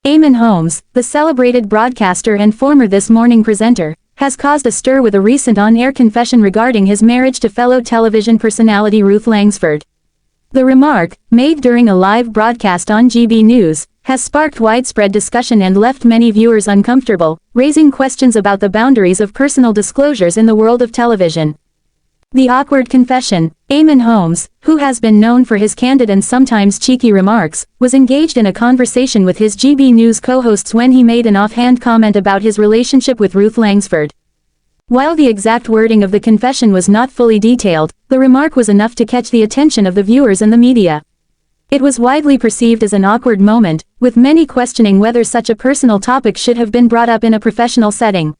Eamonn Holmes, the celebrated broadcaster and former This Morning presenter, has caused a stir with a recent on-air confession regarding his marriage to fellow television personality Ruth Langsford. The remark, made during a live broadcast on GB News, has sparked widespread discussion and left many viewers uncomfortable, raising questions about the boundaries of personal disclosures in the world of television. The awkward confession. Eamonn Holmes, who has been known for his candid and sometimes cheeky remarks, was engaged in a conversation with his GB News co-hosts when he made an offhand comment about his relationship with Ruth Langsford. While the exact wording of the confession was not fully detailed, the remark was enough to catch the attention of the viewers and the media. It was widely perceived as an awkward moment, with many questioning whether such a personal topic should have been brought up in a professional setting.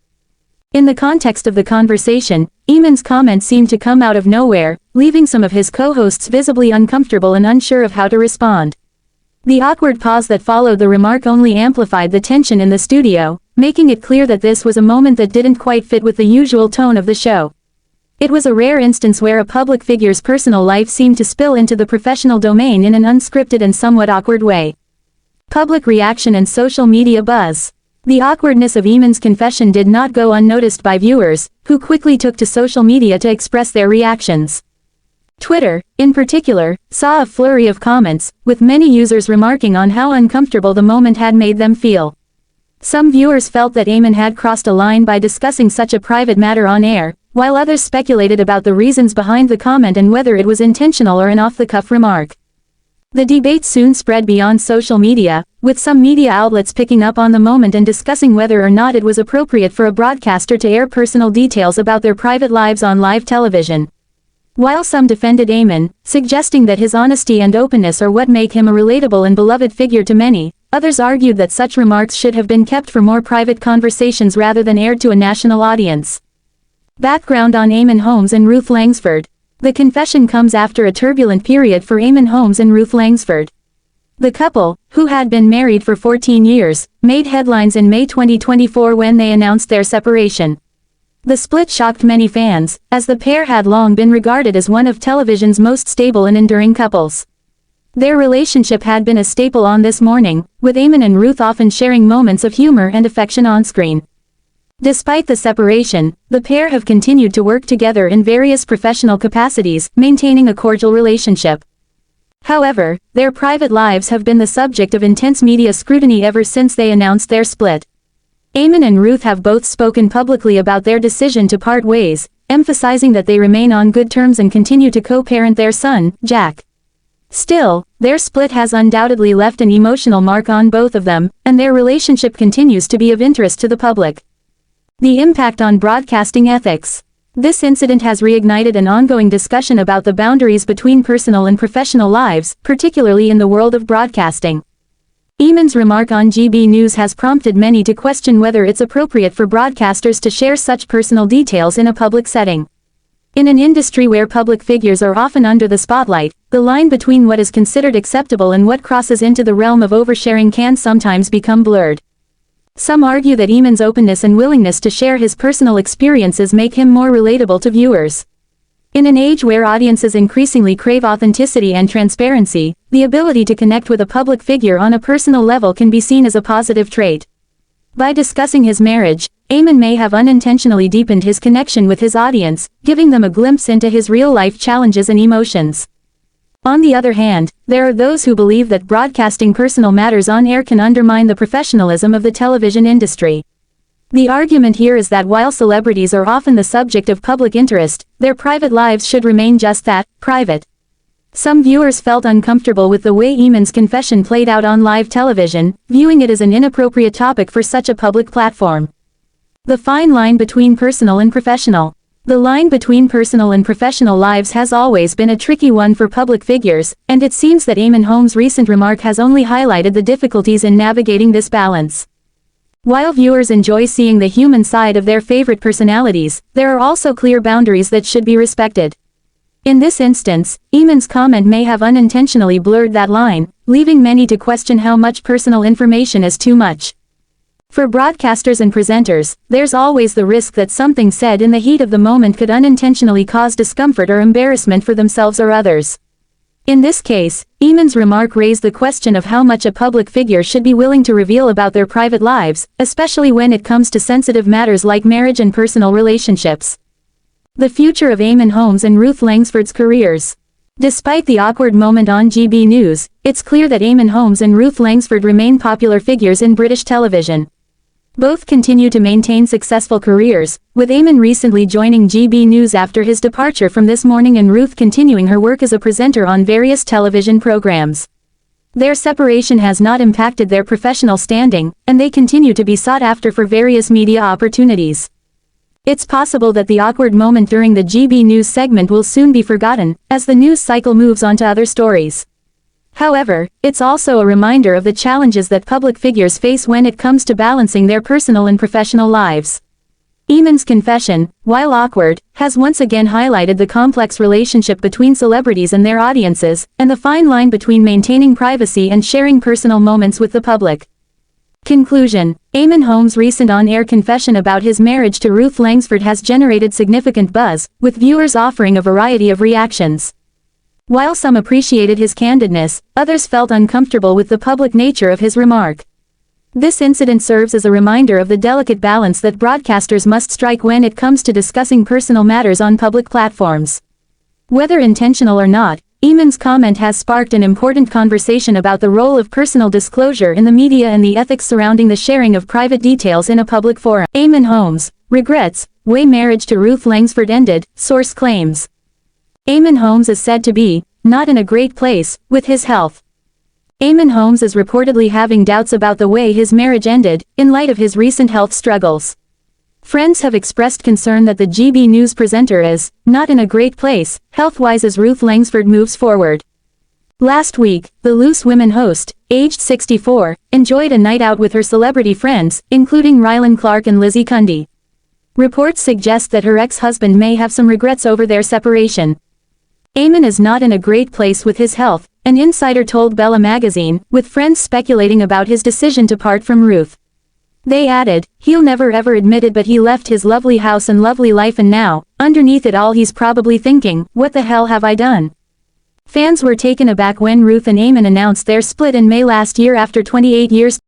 In the context of the conversation, Eamonn's comment seemed to come out of nowhere, leaving some of his co-hosts visibly uncomfortable and unsure of how to respond. The awkward pause that followed the remark only amplified the tension in the studio, making it clear that this was a moment that didn't quite fit with the usual tone of the show. It was a rare instance where a public figure's personal life seemed to spill into the professional domain in an unscripted and somewhat awkward way. Public reaction and social media buzz. The awkwardness of Eamonn's confession did not go unnoticed by viewers, who quickly took to social media to express their reactions. Twitter, in particular, saw a flurry of comments, with many users remarking on how uncomfortable the moment had made them feel. Some viewers felt that Eamonn had crossed a line by discussing such a private matter on air, while others speculated about the reasons behind the comment and whether it was intentional or an off-the-cuff remark. The debate soon spread beyond social media, with some media outlets picking up on the moment and discussing whether or not it was appropriate for a broadcaster to air personal details about their private lives on live television. While some defended Eamonn, suggesting that his honesty and openness are what make him a relatable and beloved figure to many, others argued that such remarks should have been kept for more private conversations rather than aired to a national audience. Background on Eamonn Holmes and Ruth Langsford. The confession comes after a turbulent period for Eamonn Holmes and Ruth Langsford. The couple, who had been married for 14 years, made headlines in May 2024 when they announced their separation. The split shocked many fans, as the pair had long been regarded as one of television's most stable and enduring couples. Their relationship had been a staple on This Morning, with Eamonn and Ruth often sharing moments of humor and affection on-screen. Despite the separation, the pair have continued to work together in various professional capacities, maintaining a cordial relationship. However, their private lives have been the subject of intense media scrutiny ever since they announced their split. Eamonn and Ruth have both spoken publicly about their decision to part ways, emphasizing that they remain on good terms and continue to co-parent their son, Jack. Still, their split has undoubtedly left an emotional mark on both of them, and their relationship continues to be of interest to the public. The impact on broadcasting ethics. This incident has reignited an ongoing discussion about the boundaries between personal and professional lives, particularly in the world of broadcasting. Eamonn's remark on GB News has prompted many to question whether it's appropriate for broadcasters to share such personal details in a public setting. In an industry where public figures are often under the spotlight, the line between what is considered acceptable and what crosses into the realm of oversharing can sometimes become blurred. Some argue that Eamonn's openness and willingness to share his personal experiences make him more relatable to viewers. In an age where audiences increasingly crave authenticity and transparency, the ability to connect with a public figure on a personal level can be seen as a positive trait. By discussing his marriage, Eamonn may have unintentionally deepened his connection with his audience, giving them a glimpse into his real-life challenges and emotions. On the other hand, there are those who believe that broadcasting personal matters on air can undermine the professionalism of the television industry. The argument here is that while celebrities are often the subject of public interest, their private lives should remain just that, private. Some viewers felt uncomfortable with the way Eamonn's confession played out on live television, viewing it as an inappropriate topic for such a public platform. The fine line between personal and professional. The line between personal and professional lives has always been a tricky one for public figures, and it seems that Eamonn Holmes' recent remark has only highlighted the difficulties in navigating this balance. While viewers enjoy seeing the human side of their favorite personalities, there are also clear boundaries that should be respected. In this instance, Eamonn's comment may have unintentionally blurred that line, leaving many to question how much personal information is too much. For broadcasters and presenters, there's always the risk that something said in the heat of the moment could unintentionally cause discomfort or embarrassment for themselves or others. In this case, Eamonn's remark raised the question of how much a public figure should be willing to reveal about their private lives, especially when it comes to sensitive matters like marriage and personal relationships. The future of Eamonn Holmes and Ruth Langsford's careers. Despite the awkward moment on GB News, it's clear that Eamonn Holmes and Ruth Langsford remain popular figures in British television. Both continue to maintain successful careers, with Eamonn recently joining GB News after his departure from This Morning and Ruth continuing her work as a presenter on various television programs. Their separation has not impacted their professional standing, and they continue to be sought after for various media opportunities. It's possible that the awkward moment during the GB News segment will soon be forgotten, as the news cycle moves on to other stories. However, it's also a reminder of the challenges that public figures face when it comes to balancing their personal and professional lives. Eamonn's confession, while awkward, has once again highlighted the complex relationship between celebrities and their audiences, and the fine line between maintaining privacy and sharing personal moments with the public. Conclusion: Eamonn Holmes' recent on-air confession about his marriage to Ruth Langsford has generated significant buzz, with viewers offering a variety of reactions. While some appreciated his candidness, others felt uncomfortable with the public nature of his remark. This incident serves as a reminder of the delicate balance that broadcasters must strike when it comes to discussing personal matters on public platforms. Whether intentional or not, Eamonn's comment has sparked an important conversation about the role of personal disclosure in the media and the ethics surrounding the sharing of private details in a public forum. Eamonn Holmes regrets way marriage to Ruth Langsford ended, source claims. Eamonn Holmes is said to be not in a great place with his health. Eamonn Holmes is reportedly having doubts about the way his marriage ended, in light of his recent health struggles. Friends have expressed concern that the GB News presenter is not in a great place, health-wise, as Ruth Langsford moves forward. Last week, the Loose Women host, aged 64, enjoyed a night out with her celebrity friends, including Rylan Clark and Lizzie Cundy. Reports suggest that her ex-husband may have some regrets over their separation. Eamonn is not in a great place with his health, an insider told Bella magazine, with friends speculating about his decision to part from Ruth. They added, "He'll never ever admit it, but he left his lovely house and lovely life, and now, underneath it all, he's probably thinking, what the hell have I done?" Fans were taken aback when Ruth and Eamonn announced their split in May last year after 28 years.